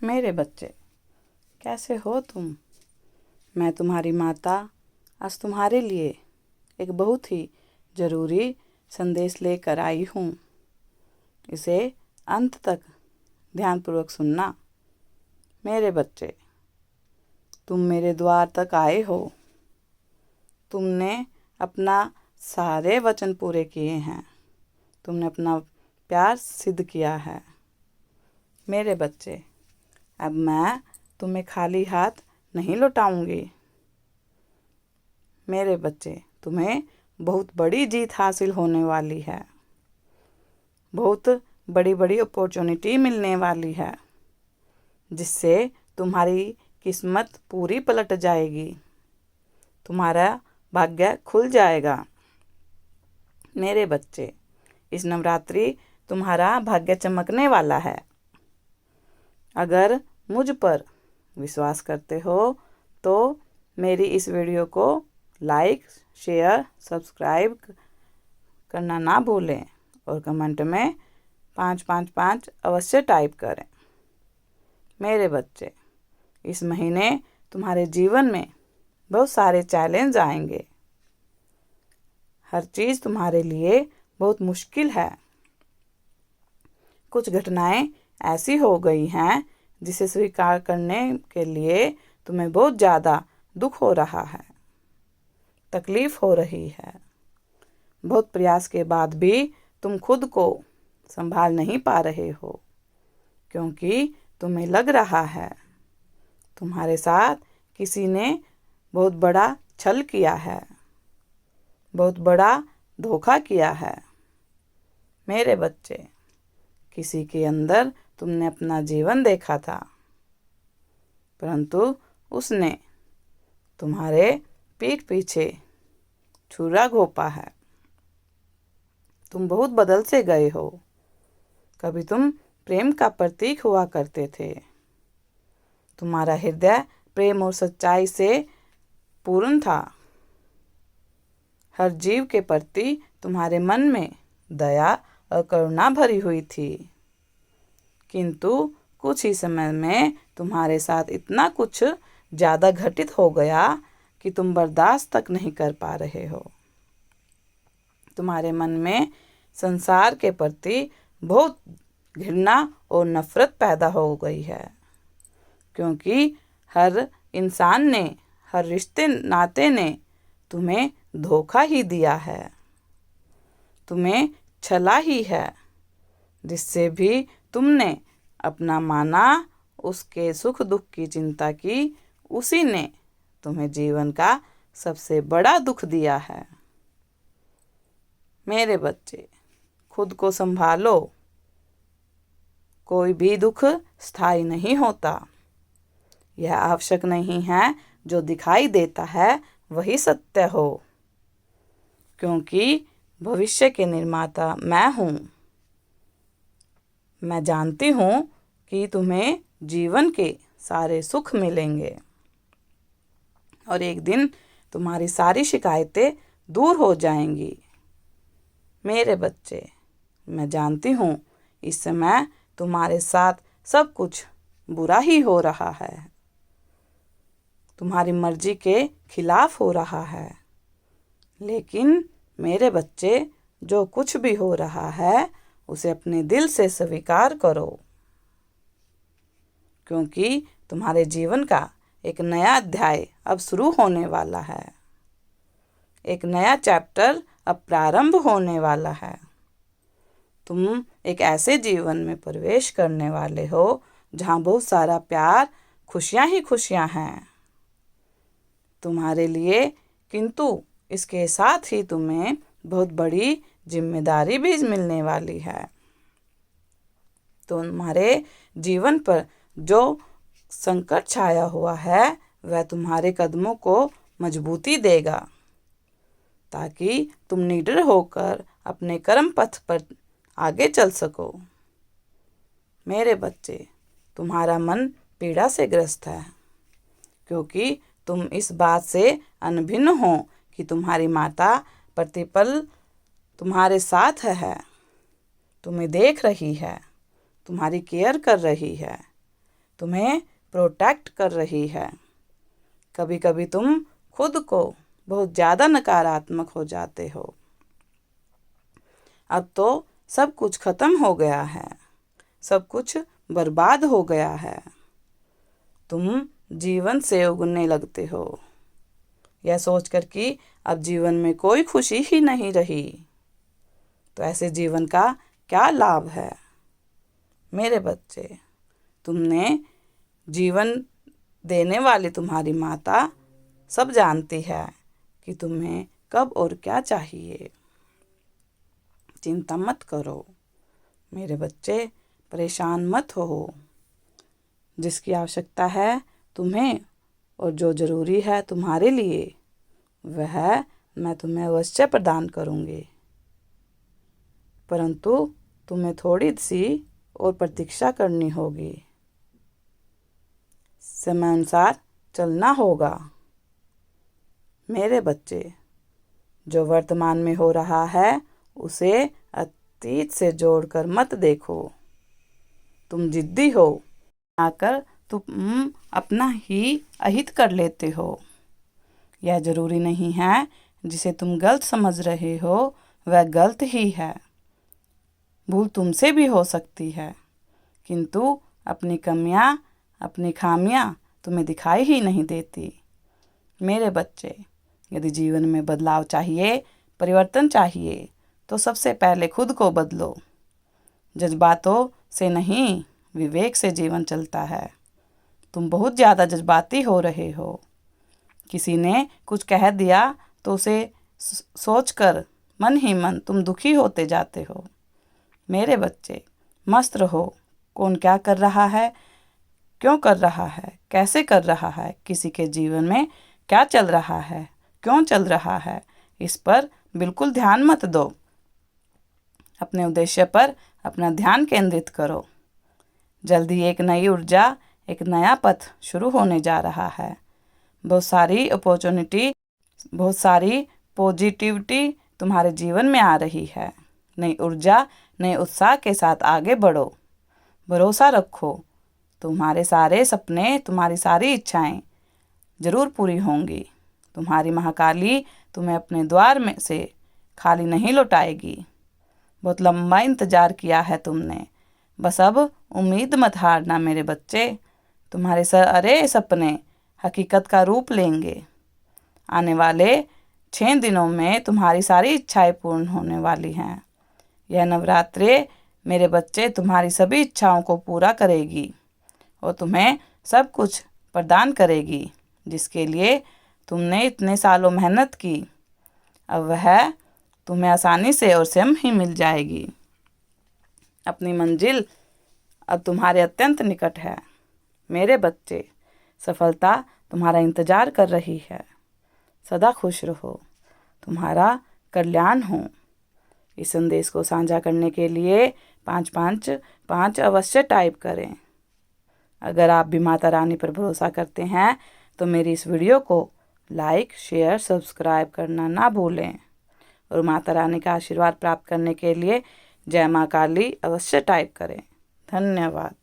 मेरे बच्चे, कैसे हो तुम? मैं तुम्हारी माता आज तुम्हारे लिए एक बहुत ही ज़रूरी संदेश लेकर आई हूँ। इसे अंत तक ध्यानपूर्वक सुनना। मेरे बच्चे, तुम मेरे द्वार तक आए हो। तुमने अपना सारे वचन पूरे किए हैं। तुमने अपना प्यार सिद्ध किया है। मेरे बच्चे, अब मैं तुम्हें खाली हाथ नहीं लौटाऊंगी। मेरे बच्चे, तुम्हें बहुत बड़ी जीत हासिल होने वाली है। बहुत बड़ी बड़ी अपॉर्चुनिटी मिलने वाली है, जिससे तुम्हारी किस्मत पूरी पलट जाएगी। तुम्हारा भाग्य खुल जाएगा। मेरे बच्चे, इस नवरात्रि तुम्हारा भाग्य चमकने वाला है। अगर मुझ पर विश्वास करते हो तो मेरी इस वीडियो को लाइक, शेयर, सब्सक्राइब करना ना भूलें और कमेंट में 555 अवश्य टाइप करें। मेरे बच्चे, इस महीने तुम्हारे जीवन में बहुत सारे चैलेंज आएंगे। हर चीज़ तुम्हारे लिए बहुत मुश्किल है। कुछ घटनाएं ऐसी हो गई हैं जिसे स्वीकार करने के लिए तुम्हें बहुत ज़्यादा दुख हो रहा है, तकलीफ हो रही है। बहुत प्रयास के बाद भी तुम खुद को संभाल नहीं पा रहे हो, क्योंकि तुम्हें लग रहा है तुम्हारे साथ किसी ने बहुत बड़ा छल किया है, बहुत बड़ा धोखा किया है। मेरे बच्चे, किसी के अंदर तुमने अपना जीवन देखा था, परंतु उसने तुम्हारे पीठ पीछे छुरा घोंपा है। तुम बहुत बदल से गए हो। कभी तुम प्रेम का प्रतीक हुआ करते थे। तुम्हारा हृदय प्रेम और सच्चाई से पूर्ण था। हर जीव के प्रति तुम्हारे मन में दया और करुणा भरी हुई थी, किंतु कुछ ही समय में तुम्हारे साथ इतना कुछ ज़्यादा घटित हो गया कि तुम बर्दाश्त तक नहीं कर पा रहे हो। तुम्हारे मन में संसार के प्रति बहुत घृणा और नफरत पैदा हो गई है, क्योंकि हर इंसान ने, हर रिश्ते नाते ने तुम्हें धोखा ही दिया है, तुम्हें छला ही है। जिससे भी तुमने अपना माना, उसके सुख दुख की चिंता की, उसी ने तुम्हें जीवन का सबसे बड़ा दुख दिया है। मेरे बच्चे, खुद को संभालो। कोई भी दुख स्थायी नहीं होता। यह आवश्यक नहीं है जो दिखाई देता है वही सत्य हो, क्योंकि भविष्य के निर्माता मैं हूँ। मैं जानती हूँ कि तुम्हें जीवन के सारे सुख मिलेंगे और एक दिन तुम्हारी सारी शिकायतें दूर हो जाएंगी। मेरे बच्चे, मैं जानती हूँ इस समय तुम्हारे साथ सब कुछ बुरा ही हो रहा है, तुम्हारी मर्जी के खिलाफ हो रहा है। लेकिन मेरे बच्चे, जो कुछ भी हो रहा है उसे अपने दिल से स्वीकार करो, क्योंकि तुम्हारे जीवन का एक नया अध्याय अब शुरू होने वाला है। एक नया चैप्टर अब प्रारंभ होने वाला है। तुम एक ऐसे जीवन में प्रवेश करने वाले हो जहाँ बहुत सारा प्यार, खुशियाँ ही खुशियाँ हैं तुम्हारे लिए, किंतु इसके साथ ही तुम्हें बहुत बड़ी जिम्मेदारी भी मिलने वाली है। तुम्हारे जीवन पर जो संकट छाया हुआ है वह तुम्हारे कदमों को मजबूती देगा, ताकि तुम निडर होकर अपने कर्म पथ पर आगे चल सको। मेरे बच्चे, तुम्हारा मन पीड़ा से ग्रस्त है, क्योंकि तुम इस बात से अनभिन्न हो कि तुम्हारी माता प्रतिपल तुम्हारे साथ है, तुम्हें देख रही है, तुम्हारी केयर कर रही है, तुम्हें प्रोटेक्ट कर रही है। कभी कभी तुम खुद को बहुत ज़्यादा नकारात्मक हो जाते हो। अब तो सब कुछ खत्म हो गया है, सब कुछ बर्बाद हो गया है। तुम जीवन से उगने लगते हो, यह सोचकर कि अब जीवन में कोई खुशी ही नहीं रही। तो ऐसे जीवन का क्या लाभ है? मेरे बच्चे, तुमने जीवन देने वाली तुम्हारी माता सब जानती है कि तुम्हें कब और क्या चाहिए। चिंता मत करो मेरे बच्चे, परेशान मत हो। जिसकी आवश्यकता है तुम्हें और जो ज़रूरी है तुम्हारे लिए, वह मैं तुम्हें अवश्य प्रदान करूँगी। परंतु तुम्हें थोड़ी सी और प्रतीक्षा करनी होगी, समय अनुसार चलना होगा। मेरे बच्चे, जो वर्तमान में हो रहा है उसे अतीत से जोड़कर मत देखो। तुम जिद्दी हो, आकर तुम अपना ही अहित कर लेते हो। यह जरूरी नहीं है जिसे तुम गलत समझ रहे हो वह गलत ही है। भूल तुमसे भी हो सकती है, किंतु अपनी कमियां, अपनी खामियां तुम्हें दिखाई ही नहीं देती। मेरे बच्चे, यदि जीवन में बदलाव चाहिए, परिवर्तन चाहिए, तो सबसे पहले खुद को बदलो। जज्बातों से नहीं, विवेक से जीवन चलता है। तुम बहुत ज़्यादा जज्बाती हो रहे हो। किसी ने कुछ कह दिया तो उसे सोचकर मन ही मन तुम दुखी होते जाते हो। मेरे बच्चे, मस्त रहो। कौन क्या कर रहा है, क्यों कर रहा है, कैसे कर रहा है, किसी के जीवन में क्या चल रहा है, क्यों चल रहा है, इस पर बिल्कुल ध्यान मत दो। अपने उद्देश्य पर अपना ध्यान केंद्रित करो। जल्दी एक नई ऊर्जा, एक नया पथ शुरू होने जा रहा है। बहुत सारी अपॉर्चुनिटी, बहुत सारी पॉजिटिविटी तुम्हारे जीवन में आ रही है। नई ऊर्जा, नए उत्साह के साथ आगे बढ़ो। भरोसा रखो, तुम्हारे सारे सपने, तुम्हारी सारी इच्छाएं जरूर पूरी होंगी। तुम्हारी महाकाली तुम्हें अपने द्वार में से खाली नहीं लौटाएगी। बहुत लंबा इंतजार किया है तुमने, बस अब उम्मीद मत हारना मेरे बच्चे। तुम्हारे सारे सपने हकीकत का रूप लेंगे। आने वाले 6 दिनों में तुम्हारी सारी इच्छाएं पूर्ण होने वाली हैं। यह नवरात्रे मेरे बच्चे तुम्हारी सभी इच्छाओं को पूरा करेगी और तुम्हें सब कुछ प्रदान करेगी, जिसके लिए तुमने इतने सालों मेहनत की। अब वह तुम्हें आसानी से और स्वयं ही मिल जाएगी। अपनी मंजिल अब तुम्हारे अत्यंत निकट है। मेरे बच्चे, सफलता तुम्हारा इंतजार कर रही है। सदा खुश रहो, तुम्हारा कल्याण हो। इस संदेश को साझा करने के लिए 555 अवश्य टाइप करें। अगर आप भी माता रानी पर भरोसा करते हैं तो मेरी इस वीडियो को लाइक, शेयर, सब्सक्राइब करना ना भूलें और माता रानी का आशीर्वाद प्राप्त करने के लिए जय माँ काली अवश्य टाइप करें। धन्यवाद।